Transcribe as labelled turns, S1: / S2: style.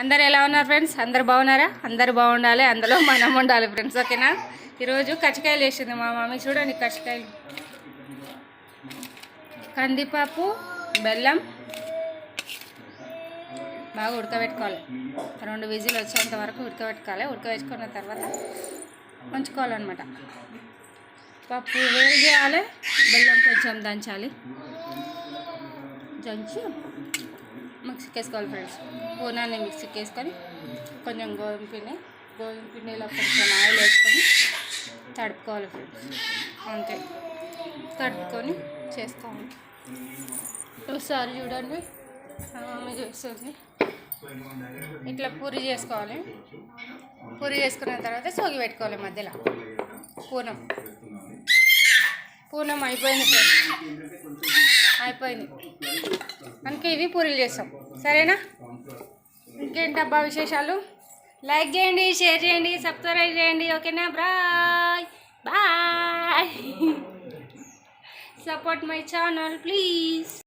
S1: అందరు ఎలా ఉన్నారు ఫ్రెండ్స్? అందరు బాగున్నారా? అందరు బాగుండాలి, అందులో మనం ఉండాలి ఫ్రెండ్స్. ఓకేనా? ఈరోజు కచ్చకాయలు వేసింది మా మమ్మీ. చూడండి కచ్చకాయలు, కందిపప్పు, బెల్లం బాగా ఉడకబెట్టుకోవాలి. 2 విజిల్ వచ్చేంత వరకు ఉడకబెట్టుకోవాలి. ఉడకబెట్టుకున్న తర్వాత ఉంచుకోవాలన్నమాట. పప్పు వేడి చేయాలి, బెల్లం కొంచెం దంచాలి, దంచి మిక్సీకి వేసుకోవాలి ఫ్రెండ్స్. పూనాన్ని మిక్సీకి వేసుకొని కొంచెం గోధుమ పిండిలో కొంచెం ఆయిల్ వేసుకొని తడుపుకోవాలి ఫ్రెండ్స్. అంతే, తడుపుకొని చేసుకోవాలి. ఒకసారి చూడండి మమ్మీ చేస్తుంది. ఇట్లా పూరి చేసుకోవాలి. పూరి చేసుకున్న తర్వాత సోగి పెట్టుకోవాలి మధ్యలో. పూనం అయిపోయింది ఫ్రెండ్స్, అయిపోయింది. అందుకే ఇవి పూరీలు చేస్తాం. సరేనా? ఇంకేంటబ్బా విశేషాలు? లైక్ చేయండి, షేర్ చేయండి, సబ్స్క్రైబ్ చేయండి. ఓకేనా? Bye bye. Support my channel please.